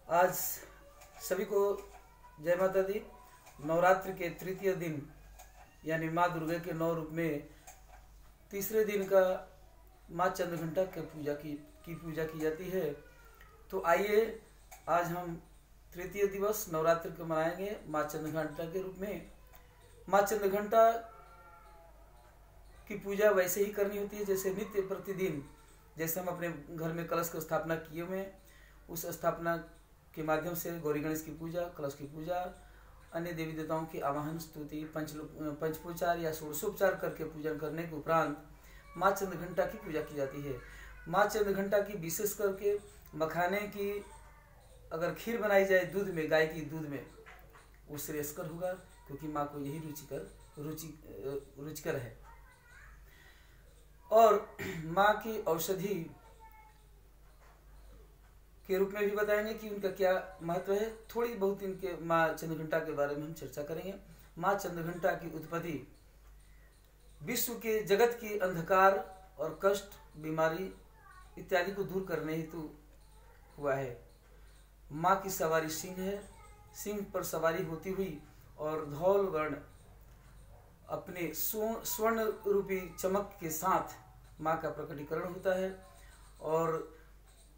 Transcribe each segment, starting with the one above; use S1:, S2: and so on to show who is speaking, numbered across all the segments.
S1: आज सभी को जय माता दी। नवरात्रि के तृतीय दिन यानी माँ दुर्गा के 9 रूप में तीसरे दिन का माँ चंद्रघंटा की पूजा की जाती है। तो आइए आज हम तृतीय दिवस नवरात्रि को मनाएंगे माँ चंद्रघंटा के रूप में। माँ चंद्रघंटा की पूजा वैसे ही करनी होती है जैसे नित्य प्रतिदिन, जैसे हम अपने घर में कलश की स्थापना किए हुए हैं, उस स्थापना के माध्यम से गौरी गणेश की पूजा, कलश की पूजा, अन्य देवी देवताओं की आवाहन, स्तुति, पंचोपचार या षोडशोपचार करके पूजन करने के उपरांत माँ चंद्रघंटा की पूजा की जाती है। माँ चंद्रघंटा की विशेष करके मखाने की अगर खीर बनाई जाए दूध में, गाय की दूध में, वो श्रेयस्कर होगा क्योंकि माँ को यही रुचिकर है। और माँ की औषधि के रूप में भी बताएंगे कि उनका क्या महत्व है। थोड़ी बहुत इनके माँ चंद्रघंटा के बारे में हम चर्चा करेंगे। माँ चंद्रघंटा की उत्पत्ति विश्व के जगत की अंधकार और कष्ट, बीमारी इत्यादि को दूर करने हेतु हुआ है। माँ की सवारी सिंह है। सिंह पर सवारी होती हुई और धौल वर्ण अपने स्वर्ण रूपी चमक के साथ माँ का प्रकटीकरण होता है और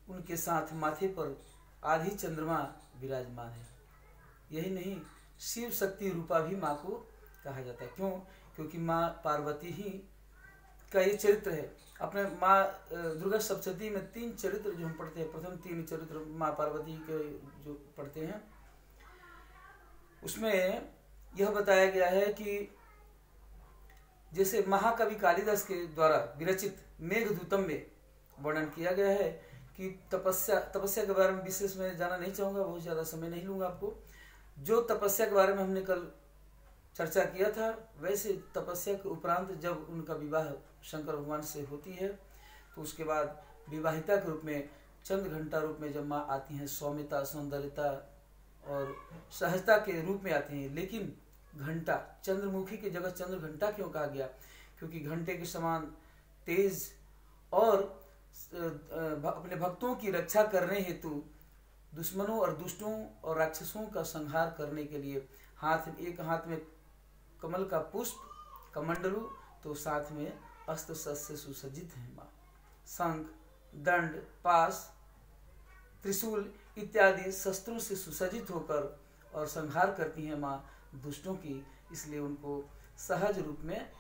S1: उनके साथ माथे पर आधी चंद्रमा विराजमान है। यही नहीं, शिव शक्ति रूपा भी माँ को कहा जाता है। क्यों? क्योंकि माँ पार्वती ही का ये चरित्र है। अपने माँ दुर्गा सप्तशती में 3 चरित्र जो हम पढ़ते हैं, प्रथम 3 चरित्र माँ पार्वती के जो पढ़ते हैं, उसमें यह बताया गया है कि जैसे महाकवि कालिदास के द्वारा विरचित मेघदूतम में वर्णन किया गया है कि तपस्या के बारे में विशेष में जाना नहीं चाहूँगा, बहुत ज़्यादा समय नहीं लूँगा आपको। जो तपस्या के बारे में हमने कल चर्चा किया था, वैसे तपस्या के उपरांत जब उनका विवाह शंकर भगवान से होती है तो उसके बाद विवाहिता के रूप में चंद्रघंटा रूप में जब माँ आती हैं, सौम्यता, सौंदर्यता और सहजता के रूप में आती हैं। लेकिन घंटा, चंद्रमुखी की जगह चंद्रघंटा क्यों कहा गया? क्योंकि घंटे के समान तेज और अपने भक्तों की रक्षा करने हेतु दुश्मनों और दुष्टों और राक्षसों का संहार करने के लिए एक हाथ में कमल का पुष्प कमंडलू, तो साथ में अस्त्र शस्त्र से सुसज्जित है माँ। शंख, दंड, पास, त्रिशूल इत्यादि शस्त्रों से सुसज्जित होकर और संहार करती हैं माँ दुष्टों की। इसलिए उनको सहज रूप में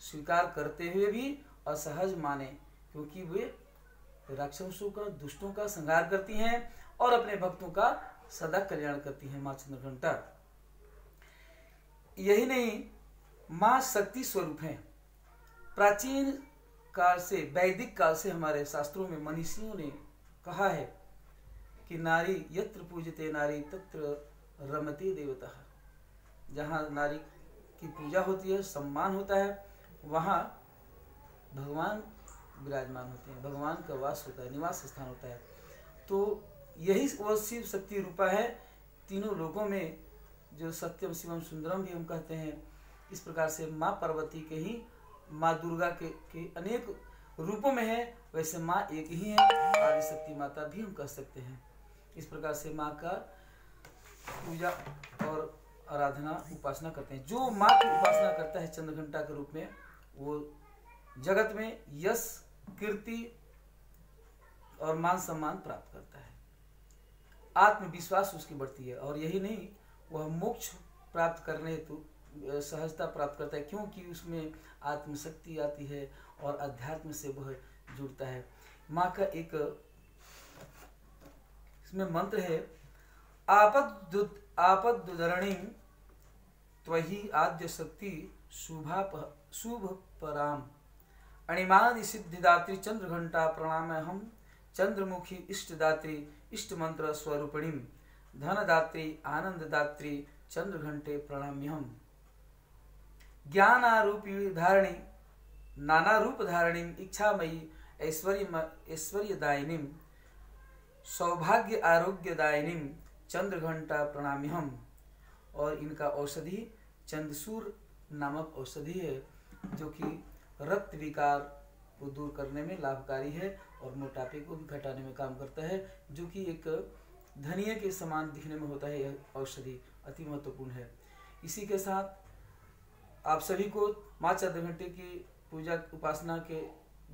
S1: स्वीकार करते हुए भी असहज माने, क्योंकि वे राक्षसों का, दुष्टों का संहार करती हैं और अपने भक्तों का सदा कल्याण करती हैं माँ चंद्रघंटा। यही नहीं, माँ शक्ति स्वरूप हैं। प्राचीन काल से, वैदिक काल से हमारे शास्त्रों में मनीषियों ने कहा है कि नारी यत्र पूजते नारी तत्र रमते देवता। जहाँ नारी की पूजा होती है, सम्मान होता है, वहाँ भगवान विराजमान होते हैं, भगवान का वास होता है, निवास स्थान होता है। तो यही वह शिव शक्ति रूपा है तीनों लोकों में, जो सत्यम शिवम सुंदरम भी हम कहते हैं। इस प्रकार से माँ पार्वती के ही माँ दुर्गा के अनेक रूपों में है, वैसे माँ एक ही है, आदिशक्ति माता भी हम कह सकते हैं। इस प्रकार से माँ का पूजा और आराधना, उपासना करते हैं। जो माँ की उपासना करता है चंद्रघंटा के रूप में, वो जगत में यश, कीर्ति और मान सम्मान प्राप्त करता है। आत्मविश्वास उसकी बढ़ती है और यही नहीं, वह मोक्ष प्राप्त करने हेतु सहजता प्राप्त करता है, क्योंकि उसमें आत्मशक्ति आती है और अध्यात्म से वह जुड़ता है। माँ का एक इसमें मंत्र है, आपद्दुदरणीं त्वहि आद्य शक्ति शुभ पराम अणिमादि सिद्धिदात्री चंद्रघंटा प्रणाम्यहम् चंद्रमुखी इष्टदात्री इष्टमंत्र स्वरूपिणीं धनदात्री आनंददात्री चंद्रघंटे प्रणाम्यहम्। ज्ञानारूपी धारिणी नाना रूप धारिणीं इच्छामयी ऐश्वर्यदायिनीं सौभाग्य आरोग्यदायिनीं चंद्रघंटा प्रणाम्यहम्। और इनका औषधि चंद्रसूर नामक औषधि है, जो कि रक्त विकार को दूर करने में लाभकारी है और मोटापे को भी घटाने में काम करता है, जो कि एक धनिये के समान दिखने में होता है। यह औषधि अति महत्वपूर्ण है। इसी के साथ आप सभी को माँ चंद्रघंटे की पूजा उपासना के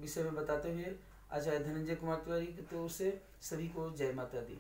S1: विषय में बताते हुए आचार्य धनंजय कुमार तिवारी की ओर से सभी को जय माता दी।